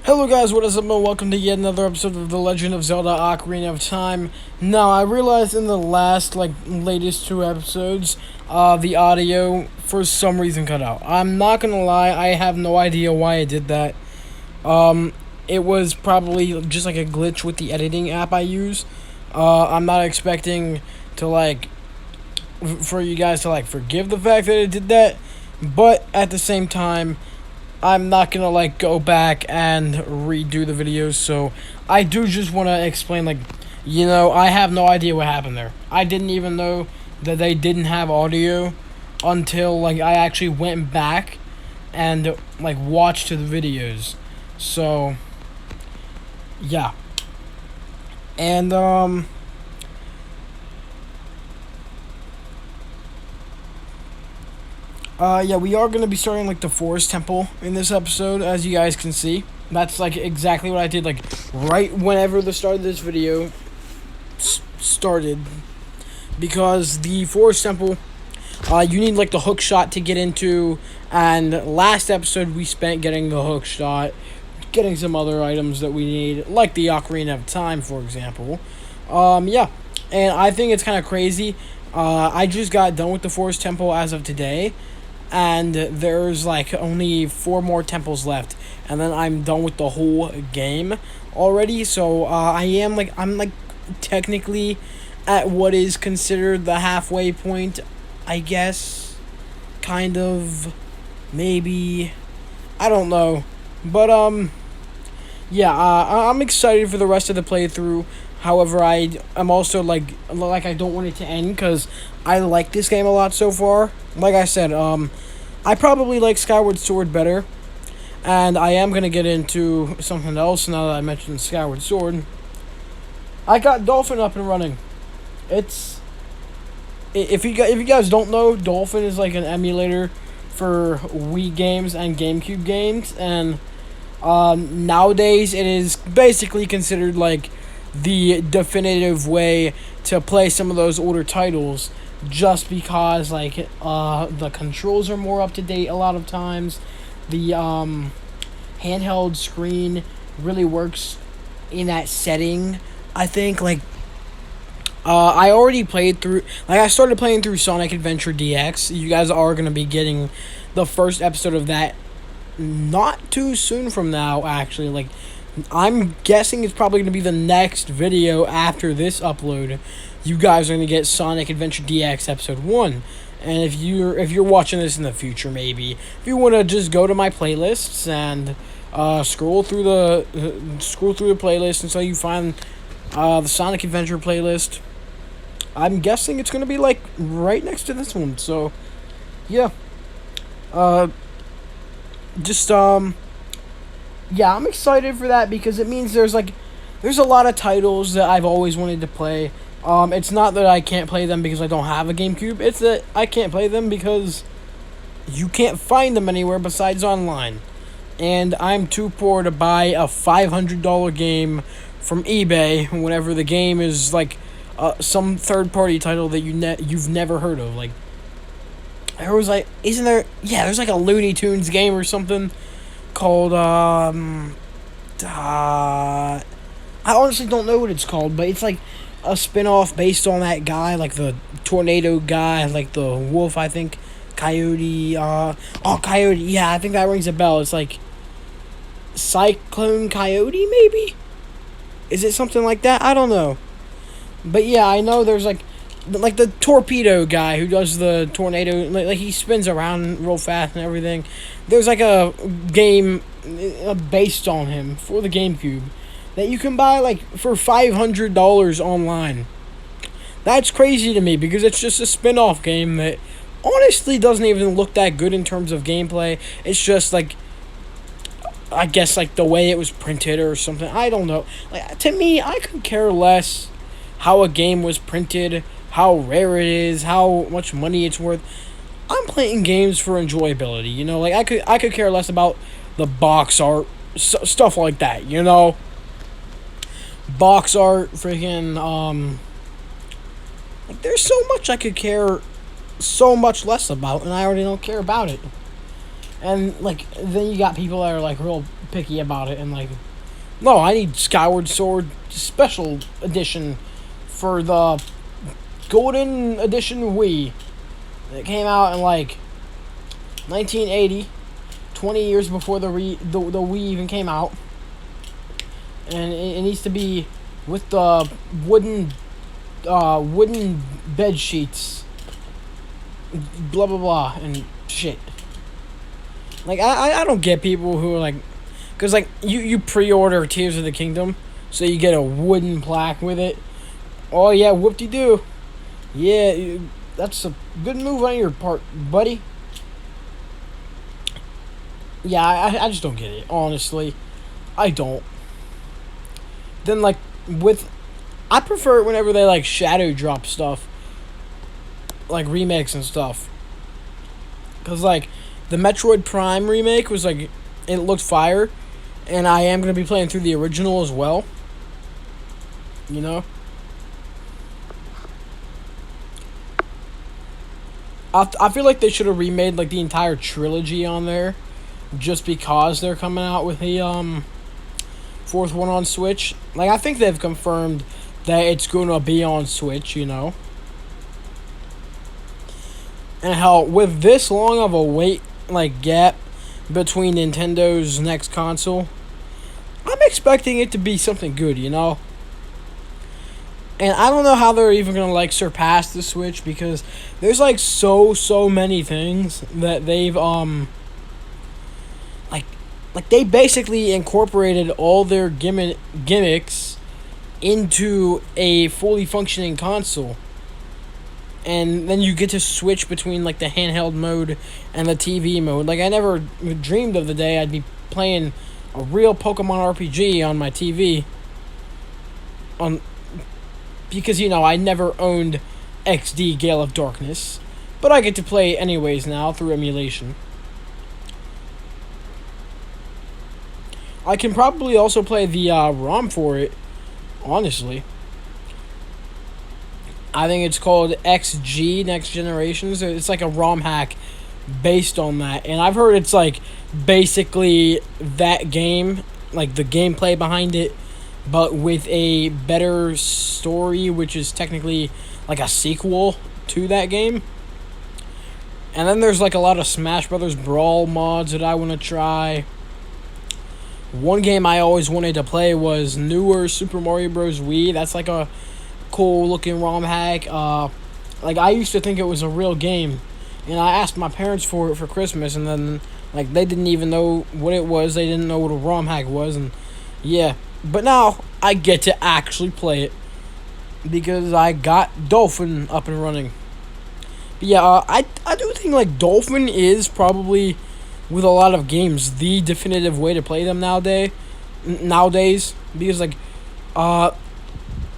Hello guys, what is up and welcome to yet another episode of The Legend of Zelda Ocarina of Time. Now, I realized in the latest two episodes, the audio, for some reason, cut out. I'm not gonna lie, I have no idea why I did that. It was probably just like a glitch with the editing app I use. I'm not expecting to for you guys to forgive the fact that I did that, but at the same time, I'm not gonna go back and redo the videos, so I do just want to explain I have no idea what happened there. I didn't even know that they didn't have audio until I actually went back and watched the videos. So yeah. And yeah, we are going to be starting, the Forest Temple in this episode, as you guys can see. That's, exactly what I did, right whenever the start of this video started. Because the Forest Temple, you need, the hook shot to get into, and last episode we spent getting the hook shot, getting some other items that we need, like the Ocarina of Time, for example. Yeah, and I think it's kind of crazy. I just got done with the Forest Temple as of today, and there's only 4 more temples left, and then I'm done with the whole game already. So I'm technically at what is considered the halfway point, I guess, kind of, maybe, I don't know, but yeah, I'm excited for the rest of the playthrough. However, I'm also I don't want it to end, because I like this game a lot so far. Like I said, I probably like Skyward Sword better, and I am gonna get into something else now that I mentioned Skyward Sword. I got Dolphin up and running. If you guys don't know, Dolphin is an emulator for Wii games and GameCube games, and nowadays it is basically considered the definitive way to play some of those older titles, just because the controls are more up to date a lot of times. The handheld screen really works in that setting. I think I already played through, I started playing through Sonic Adventure DX. You guys are going to be getting the first episode of that not too soon from now, actually. I'm guessing it's probably going to be the next video after this upload. You guys are going to get Sonic Adventure DX Episode 1. And if you're watching this in the future, maybe, if you want to just go to my playlists and scroll through the playlist until you find the Sonic Adventure playlist, I'm guessing it's going to be right next to this one. So yeah. Yeah, I'm excited for that, because it means there's a lot of titles that I've always wanted to play. It's not that I can't play them because I don't have a GameCube. It's that I can't play them because you can't find them anywhere besides online. And I'm too poor to buy a $500 game from eBay whenever the game is some third-party title that you've never heard of. There was isn't there? Yeah, there's a Looney Tunes game or something called I honestly don't know what it's called, but it's a spin-off based on that guy, the tornado guy, the wolf, I think, coyote, coyote, yeah, I think that rings a bell. It's Cyclone Coyote, maybe? Is it something like that? I don't know. But yeah, I know there's the torpedo guy who does the tornado, he spins around real fast and everything. There's a game based on him for the GameCube that you can buy for $500 online. That's crazy to me, because it's just a spin-off game that honestly doesn't even look that good in terms of gameplay. It's just I guess the way it was printed or something. I don't know. To me, I could care less how a game was printed, how rare it is, how much money it's worth. I'm playing games for enjoyability, I could care less about the box art, stuff like that, box art, freaking, there's so much I could care so much less about, and I already don't care about it. And, then you got people that are, real picky about it and like, no, I need Skyward Sword Special Edition for the Golden Edition Wii. It came out in like 1980, 20 years before the Wii even came out, and it needs to be with the wooden bed sheets, blah blah blah and shit. Like I don't get people who are like, cause like you pre-order Tears of the Kingdom, so you get a wooden plaque with it. Oh yeah, whoop-de-doo. Yeah, that's a good move on your part, buddy. Yeah, I just don't get it, honestly. I don't. Then, like, I prefer it whenever they, like, shadow drop stuff. Like, remakes and stuff. Because, like, the Metroid Prime remake was, like, it looked fire. And I am going to be playing through the original as well. You know? I feel like they should have remade, like, the entire trilogy on there. Just because they're coming out with the, fourth one on Switch. Like, I think they've confirmed that it's going to be on Switch, you know? And hell, with this long of a wait, like, gap between Nintendo's next console, I'm expecting it to be something good, you know? And I don't know how they're even going to, like, surpass the Switch, because there's, like, so many things that they've, like they basically incorporated all their gimmicks into a fully functioning console. And then you get to switch between, like, the handheld mode and the TV mode. Like, I never dreamed of the day I'd be playing a real Pokemon RPG on my TV. Because, you know, I never owned XD Gale of Darkness. But I get to play it anyways now through emulation. I can probably also play the ROM for it, honestly. I think it's called XG, Next Generations. It's like a ROM hack based on that. And I've heard it's like basically that game, like the gameplay behind it, but with a better story, which is technically like a sequel to that game. And then there's like a lot of Smash Brothers Brawl mods that I want to try. One game I always wanted to play was newer Super Mario Bros. Wii. That's like a cool looking ROM hack. Like, I used to think it was a real game, and I asked my parents for it for Christmas, and then like they didn't even know what it was. They didn't know what a ROM hack was, and yeah. But now I get to actually play it because I got Dolphin up and running. But yeah, I do think like Dolphin is probably, with a lot of games, the definitive way to play them nowadays, because like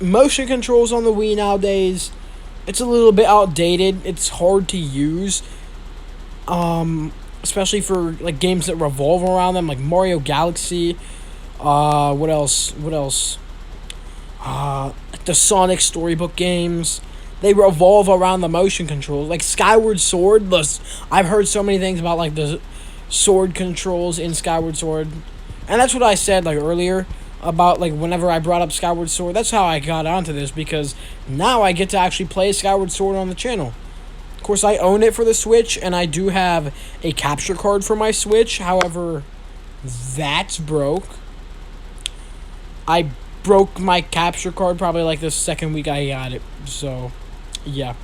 motion controls on the Wii nowadays, it's a little bit outdated. It's hard to use, especially for like games that revolve around them, like Mario Galaxy. What else? The Sonic Storybook games. They revolve around the motion controls. Like Skyward Sword, I've heard so many things about like the sword controls in Skyward Sword, and that's what I said like earlier about like whenever I brought up Skyward Sword. That's how I got onto this, because now I get to actually play Skyward Sword on the channel. Of course, I own it for the Switch, and I do have a capture card for my Switch. However, that's broke. I broke my capture card probably like the second week I got it. So yeah,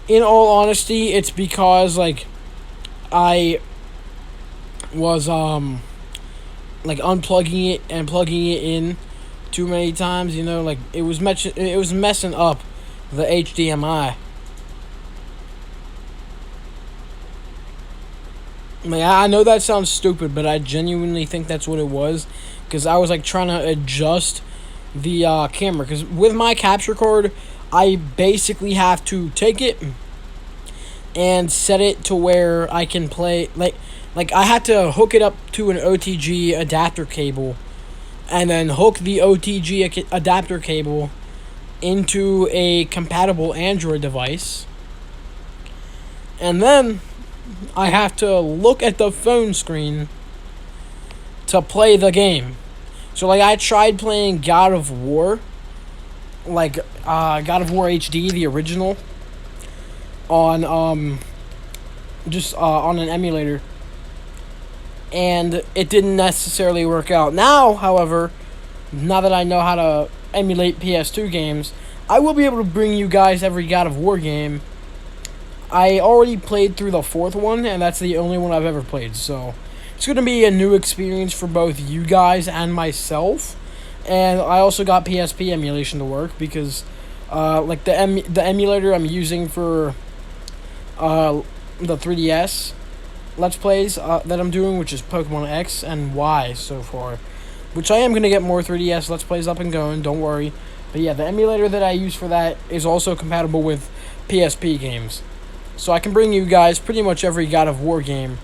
in all honesty, it's because like I was like unplugging it and plugging it in too many times, you know, like it was messing up the HDMI. Like, I know that sounds stupid, but I genuinely think that's what it was, because I was like trying to adjust the camera, because with my capture card I basically have to take it and set it to where I can play, like I had to hook it up to an OTG adapter cable, and then hook the OTG adapter cable into a compatible Android device, and then I have to look at the phone screen to play the game. So, like, I tried playing God of War, like, God of War HD, the original, on, on an emulator. And it didn't necessarily work out. Now, however, now that I know how to emulate PS2 games, I will be able to bring you guys every God of War game. I already played through the 4th one, and that's the only one I've ever played, so it's going to be a new experience for both you guys and myself. And I also got PSP emulation to work because, like, the emulator I'm using for the 3DS Let's Plays that I'm doing, which is Pokemon X and Y so far, which I am going to get more 3DS Let's Plays up and going, don't worry. But yeah, the emulator that I use for that is also compatible with PSP games. So I can bring you guys pretty much every God of War game,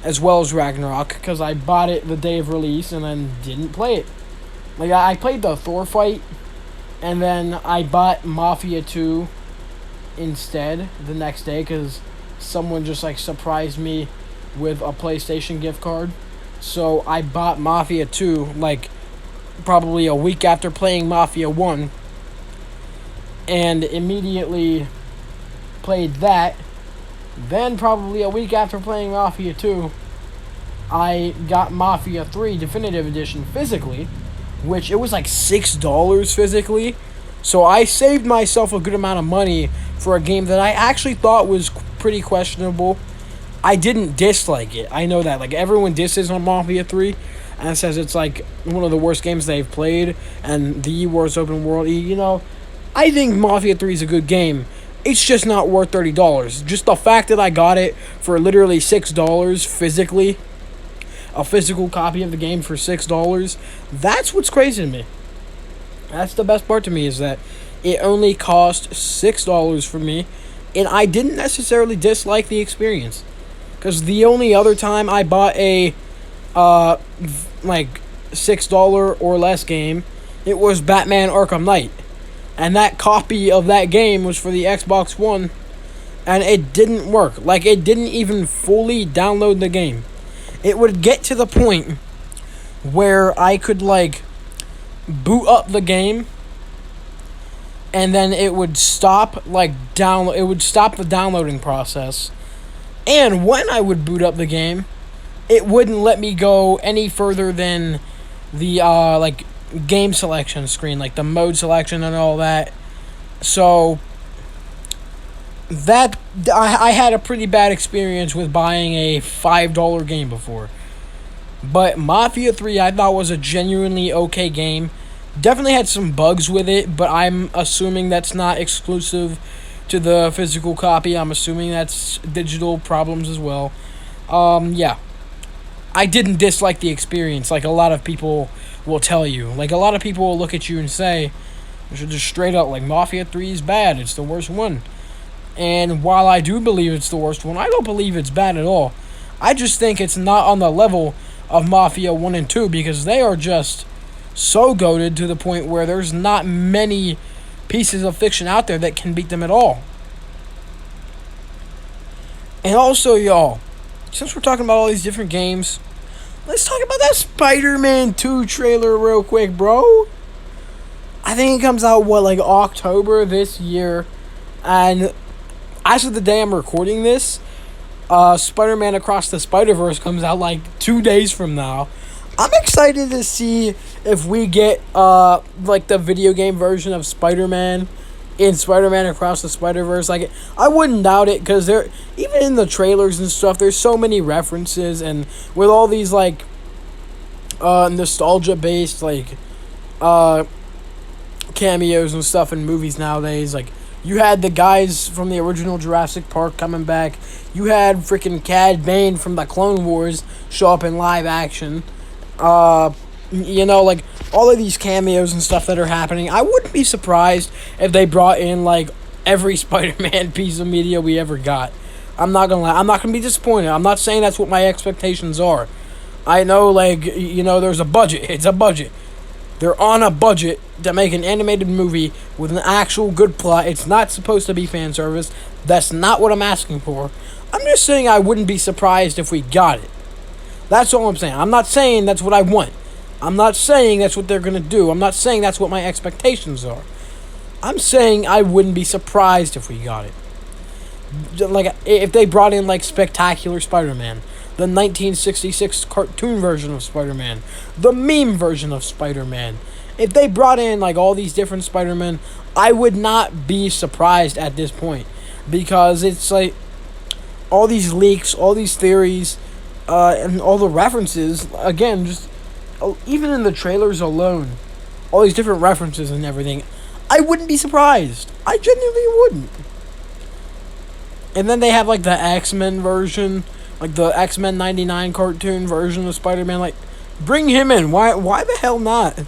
as well as Ragnarok, because I bought it the day of release and then didn't play it. Like, I played the Thor fight, and then I bought Mafia 2 instead the next day, because someone just, like, surprised me with a PlayStation gift card. So I bought Mafia 2, like, probably a week after playing Mafia 1, and immediately played that. Then probably a week after playing Mafia 2, I got Mafia 3 Definitive Edition physically, which it was like $6 physically. So I saved myself a good amount of money for a game that I actually thought was pretty questionable. I didn't dislike it. I know that. Like, everyone disses on Mafia 3 and says it's like one of the worst games they've played, and the worst open world. You know, I think Mafia 3 is a good game. It's just not worth $30. Just the fact that I got it for literally $6 physically, a physical copy of the game for $6, that's what's crazy to me. That's the best part to me, is that it only cost $6 for me, and I didn't necessarily dislike the experience. Because the only other time I bought a, like, $6 or less game, it was Batman Arkham Knight. And that copy of that game was for the Xbox One, and it didn't work. Like, it didn't even fully download the game. It would get to the point where I could, like, boot up the game, and then it would stop, like, it would stop the downloading process. And when I would boot up the game, it wouldn't let me go any further than the, like, game selection screen, like the mode selection and all that. So that I had a pretty bad experience with buying a $5 game before. But Mafia 3 I thought was a genuinely okay game. Definitely had some bugs with it, but I'm assuming that's not exclusive to the physical copy. I'm assuming that's digital problems as well. Yeah. I didn't dislike the experience like a lot of people will tell you. Like, a lot of people will look at you and say, just straight up, like, Mafia 3 is bad, it's the worst one. And while I do believe it's the worst one, I don't believe it's bad at all. I just think it's not on the level of Mafia 1 and 2, because they are just so goated to the point where there's not many pieces of fiction out there that can beat them at all. And also, y'all, since we're talking about all these different games, let's talk about that Spider-Man 2 trailer real quick, bro. I think it comes out, like, October this year. And as of the day I'm recording this, Spider-Man Across the Spider-Verse comes out, like, 2 days from now. I'm excited to see if we get, like, the video game version of Spider-Man in Spider-Man Across the Spider-Verse. Like, I wouldn't doubt it, because there, even in the trailers and stuff, there's so many references, and with all these, like, nostalgia-based, like, cameos and stuff in movies nowadays. Like, you had the guys from the original Jurassic Park coming back. You had freaking Cad Bane from the Clone Wars show up in live action. You know, like, all of these cameos and stuff that are happening. I wouldn't be surprised if they brought in, like, every Spider-Man piece of media we ever got. I'm not gonna lie. I'm not gonna be disappointed. I'm not saying that's what my expectations are. I know, like, you know, there's a budget. It's a budget. They're on a budget to make an animated movie with an actual good plot. It's not supposed to be fan service. That's not what I'm asking for. I'm just saying I wouldn't be surprised if we got it. That's all I'm saying. I'm not saying that's what I want. I'm not saying that's what they're going to do. I'm not saying that's what my expectations are. I'm saying I wouldn't be surprised if we got it. Like, if they brought in, like, Spectacular Spider-Man, the 1966 cartoon version of Spider-Man, the meme version of Spider-Man. If they brought in, like, all these different Spider-Men, I would not be surprised at this point. Because it's, like, all these leaks, all these theories, and all the references, again, just, even in the trailers alone, all these different references and everything, I wouldn't be surprised. I genuinely wouldn't. And then they have, like, the X-Men version, like the X-Men 99 cartoon version of Spider-Man. Like, bring him in. Why the hell not?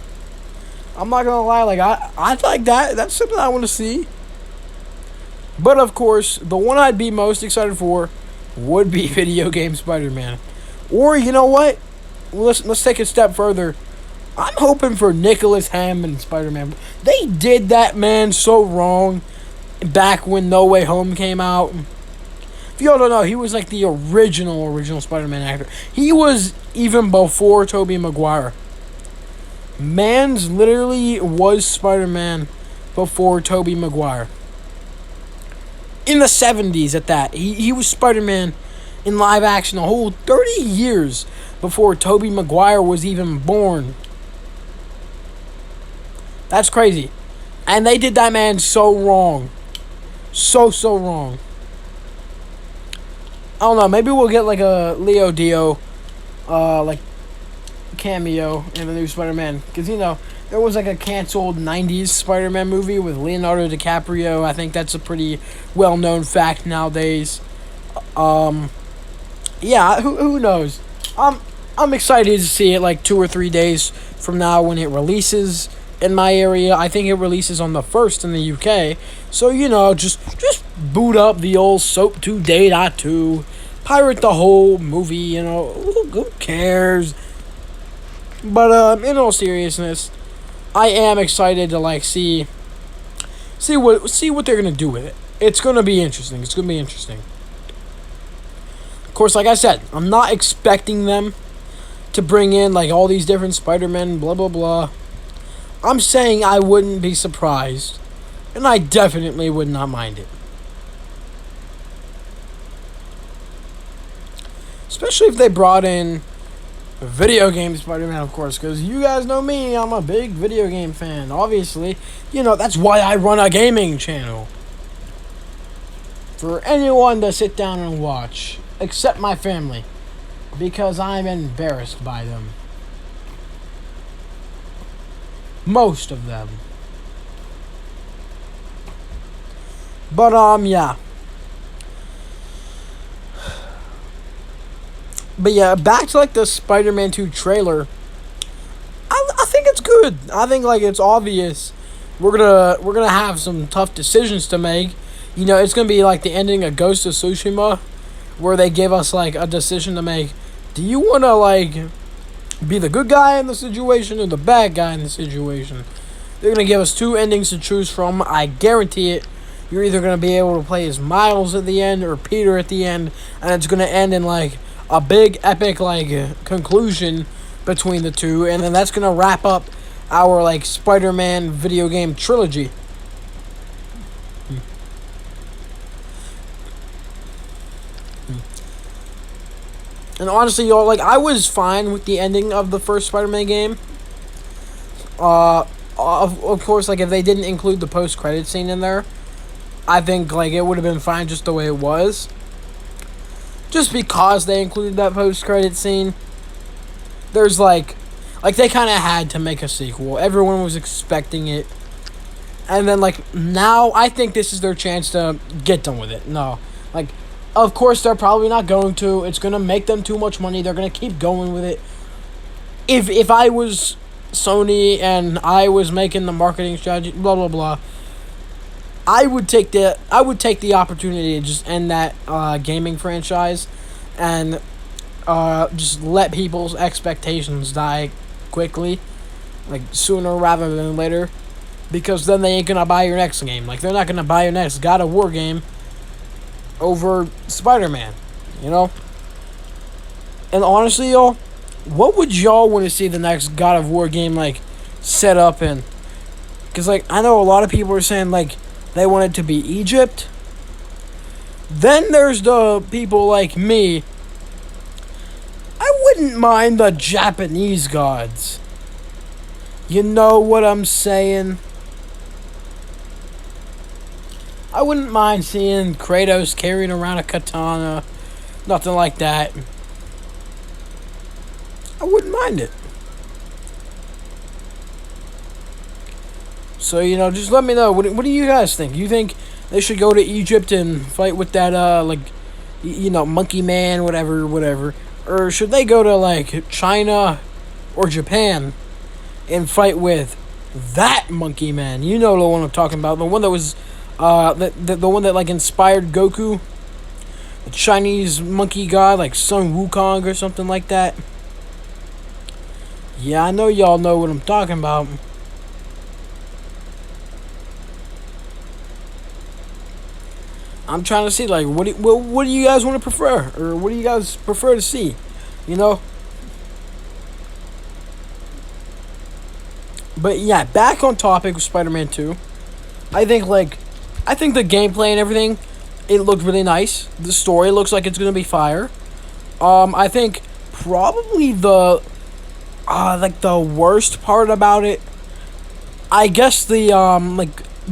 I'm not gonna lie, like, I like that. That's something I want to see. But, of course, the one I'd be most excited for would be video game Spider-Man. Or, you know what? Let's take a step further. I'm hoping for Nicholas Hammond Spider-Man. They did that man so wrong back when No Way Home came out. If y'all don't know, he was like the original Spider-Man actor. He was even before Tobey Maguire. Mans literally was Spider-Man before Tobey Maguire. In the 70s at that. He was Spider-Man in live action a whole 30 years before Tobey Maguire was even born. That's crazy. And they did that man so wrong. So wrong. I don't know, maybe we'll get like a Leo Dio like cameo in the new Spider-Man. Because, you know, there was like a canceled 90s Spider-Man movie with Leonardo DiCaprio. I think that's a pretty well-known fact nowadays. Yeah, who knows? I'm excited to see it like 2 or 3 days from now when it releases in my area. I think it releases on the 1st in the UK. So, you know, just boot up the old Soap 2 Day.2. Pirate the whole movie, you know. Who cares? But in all seriousness, I am excited to like see what they're gonna do with it. It's gonna be interesting. Of course, like I said, I'm not expecting them to bring in like all these different Spider-Men, blah blah blah. I'm saying I wouldn't be surprised, and I definitely would not mind it. Especially if they brought in video game Spider-Man, of course, because you guys know me, I'm a big video game fan. Obviously, you know, that's why I run a gaming channel. For anyone to sit down and watch, except my family, because I'm embarrassed by them. Most of them. But, yeah. But yeah, back to like the Spider-Man 2 trailer. I think it's good. I think like it's obvious we're gonna have some tough decisions to make. You know, it's gonna be like the ending of Ghost of Tsushima, where they give us like a decision to make. Do you wanna like be the good guy in the situation or the bad guy in the situation? They're gonna give us 2 endings to choose from. I guarantee it. You're either gonna be able to play as Miles at the end or Peter at the end, and it's gonna end in like a big epic like conclusion between the two, and then that's gonna wrap up our like Spider-Man video game trilogy. And honestly, y'all, like, I was fine with the ending of the first Spider-Man game. Of course, like, if they didn't include the post-credit scene in there, I think, like, it would have been fine just the way it was. Just because they included that post-credit scene, there's, like, they kind of had to make a sequel. Everyone was expecting it. And then, like, now, I think this is their chance to get done with it. No. Like, of course, they're probably not going to. It's going to make them too much money. They're going to keep going with it. If I was Sony and I was making the marketing strategy, blah, blah, blah, I would take the opportunity to just end that gaming franchise and just let people's expectations die quickly, like sooner rather than later, because then they ain't gonna buy your next game. Like, they're not gonna buy your next God of War game over Spider-Man, you know? And honestly, y'all, what would y'all want to see the next God of War game like set up in? Because like I know a lot of people are saying like they want it to be Egypt. Then there's the people like me. I wouldn't mind the Japanese gods. You know what I'm saying? I wouldn't mind seeing Kratos carrying around a katana. Nothing like that. I wouldn't mind it. So, just let me know. What do you guys think? You think they should go to Egypt and fight with that, Monkey Man, whatever? Or should they go to, like, China or Japan and fight with that Monkey Man? You know the one I'm talking about. The one that was, the one that, like, inspired Goku? The Chinese monkey god, like Sun Wukong or something like that? Yeah, I know y'all know what I'm talking about. I'm trying to see, like, what do you guys want to prefer? Or what do you guys prefer to see? But yeah, back on topic with Spider-Man 2. I think the gameplay and everything, it looked really nice. The story looks like it's going to be fire. I think probably the worst part about it, I guess the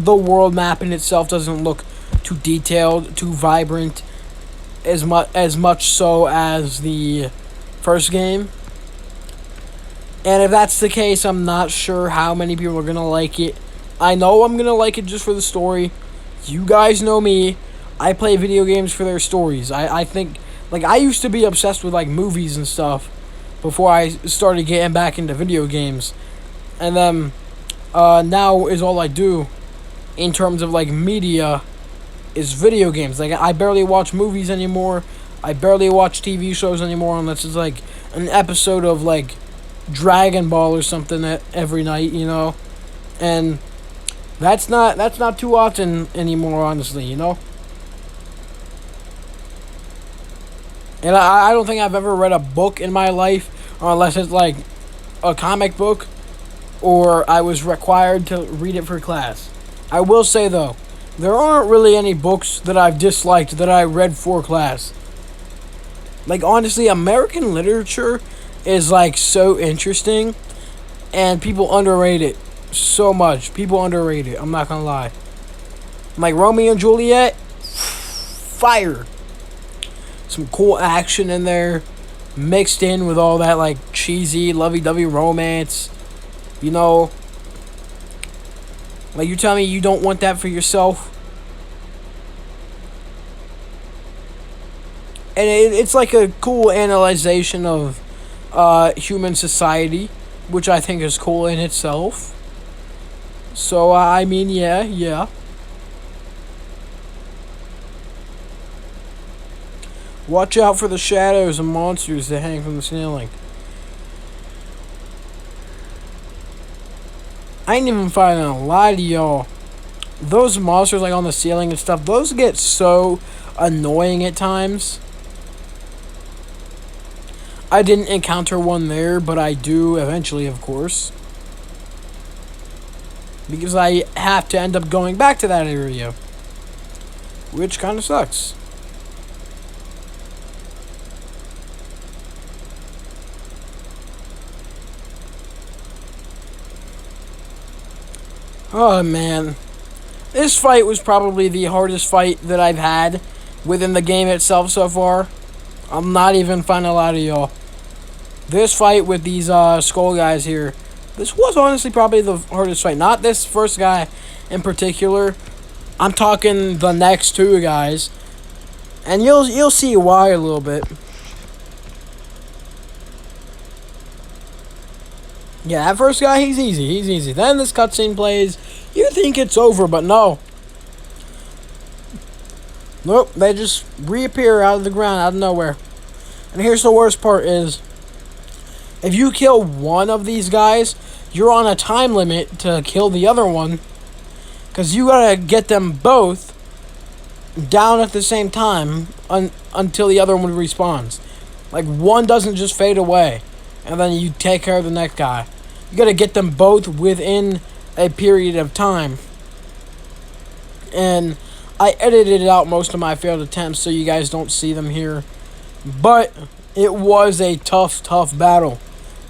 world map in itself doesn't look too detailed, too vibrant, as much so as the first game. And if that's the case, I'm not sure how many people are gonna like it. I know I'm gonna like it just for the story. You guys know me. I play video games for their stories. I think, like, I used to be obsessed with, like, movies and stuff before I started getting back into video games. And then, now is all I do in terms of, like, media is video games. Like, I barely watch movies anymore. I barely watch TV shows anymore unless it's, like, an episode of, like, Dragon Ball or something every night, And that's not too often anymore, honestly, And I don't think I've ever read a book in my life, unless it's, like, a comic book, or I was required to read it for class. I will say, though, there aren't really any books that I've disliked that I read for class. Like, honestly, American literature is, like, so interesting, and people underrate it so much. People underrate it, I'm not gonna lie. Like, Romeo and Juliet, fire. Some cool action in there, mixed in with all that, like, cheesy, lovey-dovey romance, Like, you tell me you don't want that for yourself? And it's like a cool analyzation of human society, which I think is cool in itself. So, I mean, yeah. Watch out for the shadows and monsters that hang from the ceiling. I ain't even gonna lie to y'all. Those monsters, like, on the ceiling and stuff, those get so annoying at times. I didn't encounter one there, but I do eventually, of course. Because I have to end up going back to that area. Which kind of sucks. Oh, man. This fight was probably the hardest fight that I've had within the game itself so far. I'm not even finna lie to y'all. This fight with these skull guys here, this was honestly probably the hardest fight. Not this first guy in particular. I'm talking the next two guys. And you'll see why a little bit. Yeah, that first guy, he's easy. Then this cutscene plays. You think it's over, but no. Nope, they just reappear out of the ground, out of nowhere. And here's the worst part is, if you kill one of these guys, you're on a time limit to kill the other one. Because you gotta get them both down at the same time until the other one respawns. Like, one doesn't just fade away, and then you take care of the next guy. You gotta get them both within a period of time. And I edited out most of my failed attempts so you guys don't see them here. But it was a tough battle.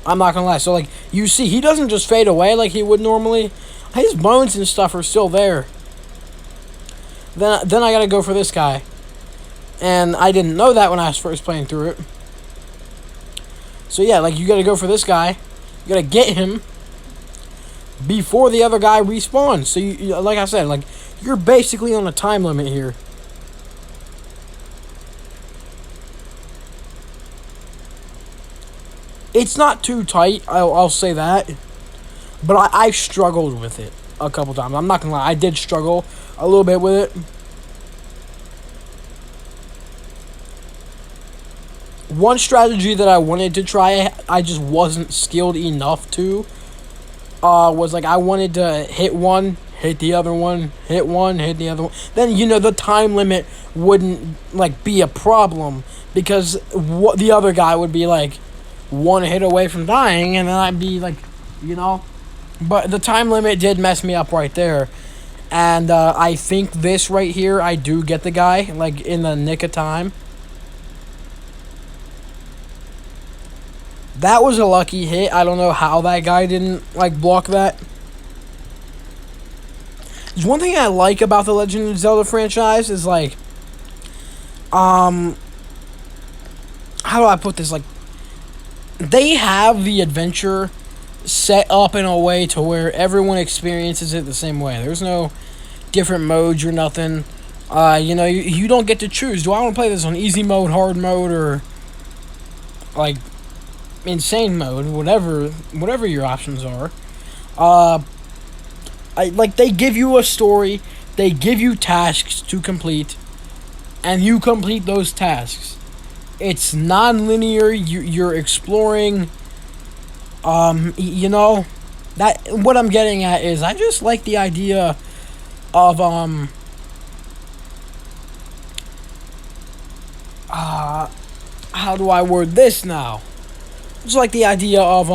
I'm not gonna lie. So, like, you see, he doesn't just fade away like he would normally. His bones and stuff are still there. Then I gotta go for this guy. And I didn't know that when I was first playing through it. So, yeah, like, you gotta go for this guy. You gotta get him before the other guy respawns. So, you like I said, like, you're basically on a time limit here. It's not too tight, I'll say that. But I struggled with it a couple times. I'm not gonna lie, I did struggle a little bit with it. One strategy that I wanted to try, I just wasn't skilled enough to, was like I wanted to hit one, hit the other one, hit one, hit the other one. Then, you know, the time limit wouldn't, like, be a problem, because the other guy would be, like, one hit away from dying, and then I'd be, like, you know. But the time limit did mess me up right there. And I think this right here, I do get the guy, like, in the nick of time. That was a lucky hit. I don't know how that guy didn't, like, block that. There's one thing I like about the Legend of Zelda franchise is, like, how do I put this? Like, they have the adventure set up in a way to where everyone experiences it the same way. There's no different modes or nothing. You know, you don't get to choose. Do I want to play this on easy mode, hard mode, or, like, insane mode, whatever your options are. They give you a story, they give you tasks to complete, and you complete those tasks. It's non-linear. You're exploring. You know, that what I'm getting at is I just like the idea of how do I word this now? It's like the idea of,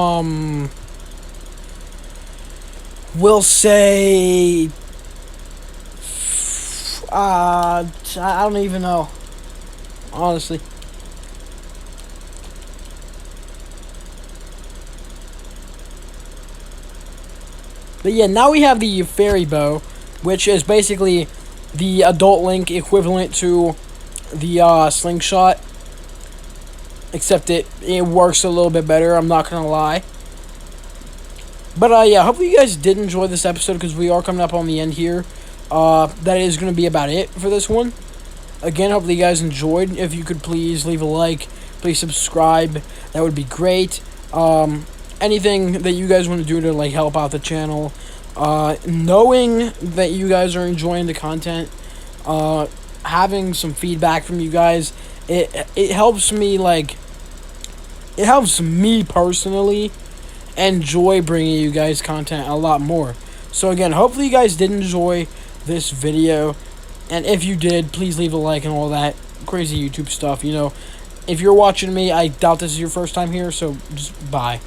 we'll say, I don't even know, honestly. But yeah, now we have the fairy bow, which is basically the adult Link equivalent to the slingshot. Except it works a little bit better, I'm not gonna lie. But yeah, hopefully you guys did enjoy this episode, because we are coming up on the end here. That is gonna be about it for this one. Again, hopefully you guys enjoyed. If you could please leave a like, please subscribe, that would be great. Anything that you guys want to do to, like, help out the channel. Knowing that you guys are enjoying the content, having some feedback from you guys, it helps me, like, it helps me personally enjoy bringing you guys content a lot more. So again, hopefully you guys did enjoy this video, and if you did, please leave a like and all that crazy YouTube stuff. You know, if you're watching me, I doubt this is your first time here, so just bye.